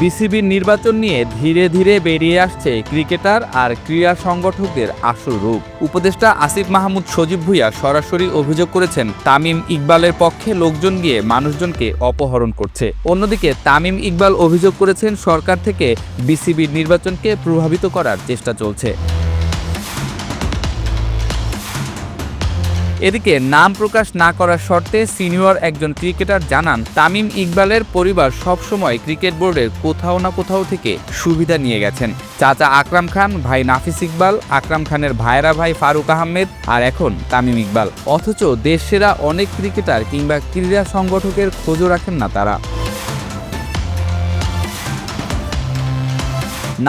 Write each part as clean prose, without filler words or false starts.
বিসিবির নির্বাচন নিয়ে ধীরে ধীরে বেরিয়ে আসছে ক্রিকেটার আর ক্রীড়া সংগঠকদের আসল রূপ। উপদেষ্টা আসিফ মাহমুদ সজীব ভুঁইয়া সরাসরি অভিযোগ করেছেন তামিম ইকবালের পক্ষে লোকজন গিয়ে মানুষজনকে অপহরণ করছে। অন্যদিকে তামিম ইকবাল অভিযোগ করেছেন সরকার থেকে বিসিবির নির্বাচনকে প্রভাবিত করার চেষ্টা চলছে। এদিকে নাম প্রকাশ না করার শর্তে সিনিয়র একজন ক্রিকেটার জানান, তামিম ইকবালের পরিবার সবসময় ক্রিকেট বোর্ডের কোথাও না কোথাও থেকে সুবিধা নিয়ে গেছেন। চাচা আকরাম খান, ভাই নাফিস ইকবাল, আকরাম খানের ভাইরা ভাই ফারুক আহমেদ, আর এখন তামিম ইকবাল। অথচ দেশসেরা অনেক ক্রিকেটার কিংবা ক্রীড়া সংগঠকের খোঁজও রাখেন না তারা।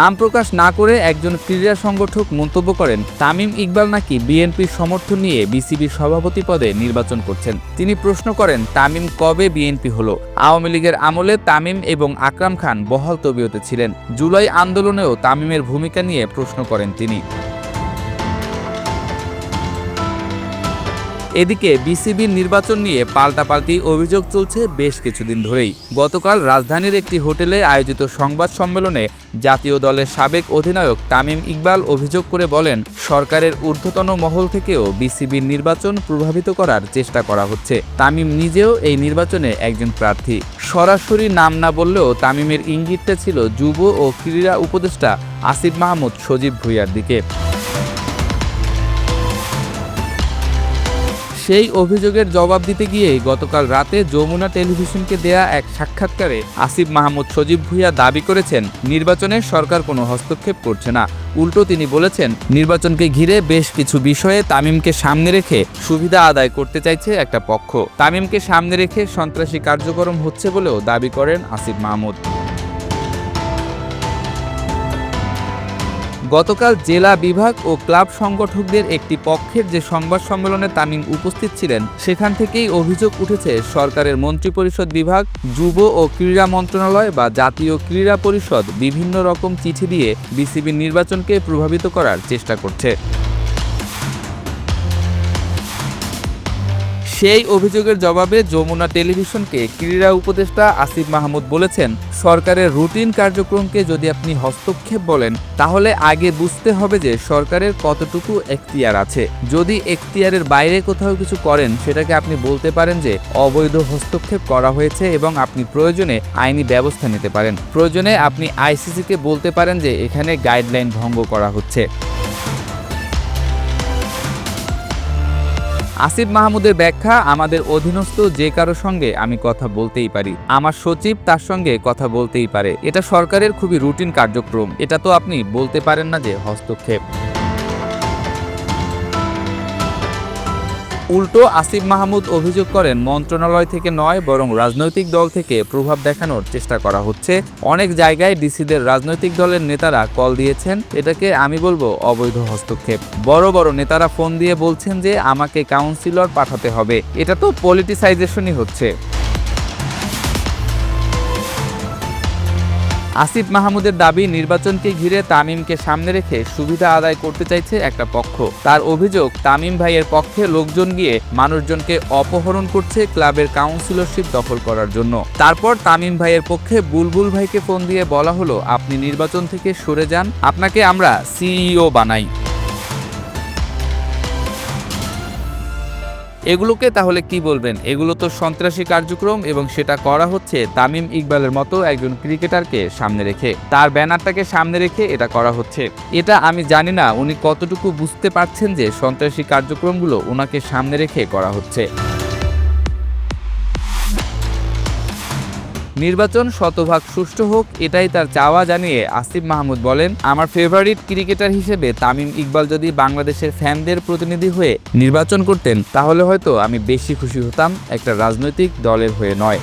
নাম প্রকাশ না করে একজন ক্রীড়া সংগঠক মন্তব্য করেন, তামিম ইকবাল নাকি বিএনপির সমর্থন নিয়ে বিসিবির সভাপতি পদে নির্বাচন করছেন। তিনি প্রশ্ন করেন, তামিম কবে বিএনপি হলো? আওয়ামী লীগের আমলে তামিম এবং আকরাম খান বহাল তবিয়তে ছিলেন। জুলাই আন্দোলনেও তামিমের ভূমিকা নিয়ে প্রশ্ন করেন তিনি। এদিকে বিসিবির নির্বাচন নিয়ে পাল্টাপাল্টি অভিযোগ চলছে বেশ কিছুদিন ধরেই। গতকাল রাজধানীর একটি হোটেলে আয়োজিত সংবাদ সম্মেলনে জাতীয় দলের সাবেক অধিনায়ক তামিম ইকবাল অভিযোগ করে বলেন, সরকারের ঊর্ধ্বতন মহল থেকেও বিসিবির নির্বাচন প্রভাবিত করার চেষ্টা করা হচ্ছে। তামিম নিজেও এই নির্বাচনে একজন প্রার্থী। সরাসরি নাম না বললেও তামিমের ইঙ্গিতটা ছিল যুব ও ক্রীড়া উপদেষ্টা আসিফ মাহমুদ সজীব ভুঁইয়ার দিকে। সেই অভিযোগের জবাব দিতে গিয়ে গতকাল রাতে যমুনা টেলিভিশনকে দেয়া এক সাক্ষাৎকারে আসিফ মাহমুদ সজীব ভুঁইয়া দাবি করেছেন, নির্বাচনে সরকার কোনো হস্তক্ষেপ করছে না। উল্টো তিনি বলেছেন, নির্বাচনকে ঘিরে বেশ কিছু বিষয়ে তামিমকে সামনে রেখে সুবিধা আদায় করতে চাইছে একটা পক্ষ। তামিমকে সামনে রেখে সন্ত্রাসী কার্যক্রম হচ্ছে বলেও দাবি করেন আসিফ মাহমুদ। গতকাল জেলা বিভাগ ও ক্লাব সংগঠকদের একটি পক্ষের যে সংবাদ সম্মেলনে তামিম উপস্থিত ছিলেন, সেখান থেকেই অভিযোগ উঠেছে সরকারের মন্ত্রিপরিষদ বিভাগ, যুব ও ক্রীড়া মন্ত্রণালয় বা জাতীয় ক্রীড়া পরিষদ বিভিন্ন রকম চিঠি দিয়ে বিসিবির নির্বাচনকে প্রভাবিত করার চেষ্টা করছে। সেই অভিযোগের জবাবে যমুনা টেলিভিশনকে ক্রীড়া উপদেষ্টা আসিফ মাহমুদ বলেছেন, সরকারের রুটিন কার্যক্রমকে যদি আপনি হস্তক্ষেপ বলেন, তাহলে আগে বুঝতে হবে যে সরকারের কতটুকু এখতিয়ার আছে। যদি এখতিয়ারের বাইরে কোথাও কিছু করেন, সেটাকে আপনি বলতে পারেন যে অবৈধ হস্তক্ষেপ করা হয়েছে এবং আপনি প্রয়োজনে আইনি ব্যবস্থা নিতে পারেন। প্রয়োজনে আপনি আইসিসিকে বলতে পারেন যে এখানে গাইডলাইন ভঙ্গ করা হচ্ছে। আসিফ মাহমুদের ব্যাখ্যা, আমাদের অধীনস্থ যে কারো সঙ্গে আমি কথা বলতেই পারি, আমার সচিব তার সঙ্গে কথা বলতেই পারে। এটা সরকারের খুবই রুটিন কার্যক্রম, এটা তো আপনি বলতে পারেন না যে হস্তক্ষেপ। উল্টো আসিফ মাহমুদ অভিযোগ করেন, মন্ত্রণালয় থেকে নয় বরং রাজনৈতিক দল থেকে প্রভাব দেখানোর চেষ্টা করা হচ্ছে। অনেক জায়গায় ডিসিদের রাজনৈতিক দলের নেতারা কল দিয়েছেন, এটাকে আমি বলবো অবৈধ হস্তক্ষেপ। বড় বড় নেতারা ফোন দিয়ে বলছেন যে আমাকে কাউন্সিলর পাঠাতে হবে, এটা তো পলিটিসাইজেশনই হচ্ছে। আসিফ মাহমুদের দাবি, নির্বাচনকে ঘিরে তামিমকে সামনে রেখে সুবিধা আদায় করতে চাইছে একটা পক্ষ। তার অভিযোগ, তামিম ভাইয়ের পক্ষে লোকজন গিয়ে মানুষজনকে অপহরণ করছে ক্লাবের কাউন্সিলরশিপ দখল করার জন্য। তারপর তামিম ভাইয়ের পক্ষে বুলবুল ভাইকে ফোন দিয়ে বলা হলো, আপনি নির্বাচন থেকে সরে যান, আপনাকে আমরা সিইও বানাই। এগুলোকে তাহলে কি বলবেন? এগুলো তো সন্ত্রাসী কার্যক্রম এবং সেটা করা হচ্ছে তামিম ইকবালের মতো একজন ক্রিকেটারকে সামনে রেখে, তার ব্যানারটাকে সামনে রেখে এটা করা হচ্ছে। এটা আমি জানি না উনি কতটুকু বুঝতে পারছেন যে সন্ত্রাসী কার্যক্রমগুলো ওনাকে সামনে রেখে করা হচ্ছে। নির্বাচন শতভাগ সুষ্ঠু হোক, এটাই তার চাওয়া জানিয়ে আসিফ মাহমুদ বলেন, আমার ফেভারিট ক্রিকেটার হিসেবে তামিম ইকবাল যদি বাংলাদেশের ফ্যানদের প্রতিনিধি হয়ে নির্বাচন করতেন, তাহলে হয়তো আমি বেশি খুশি হতাম, একটা রাজনৈতিক দলের হয়ে নয়।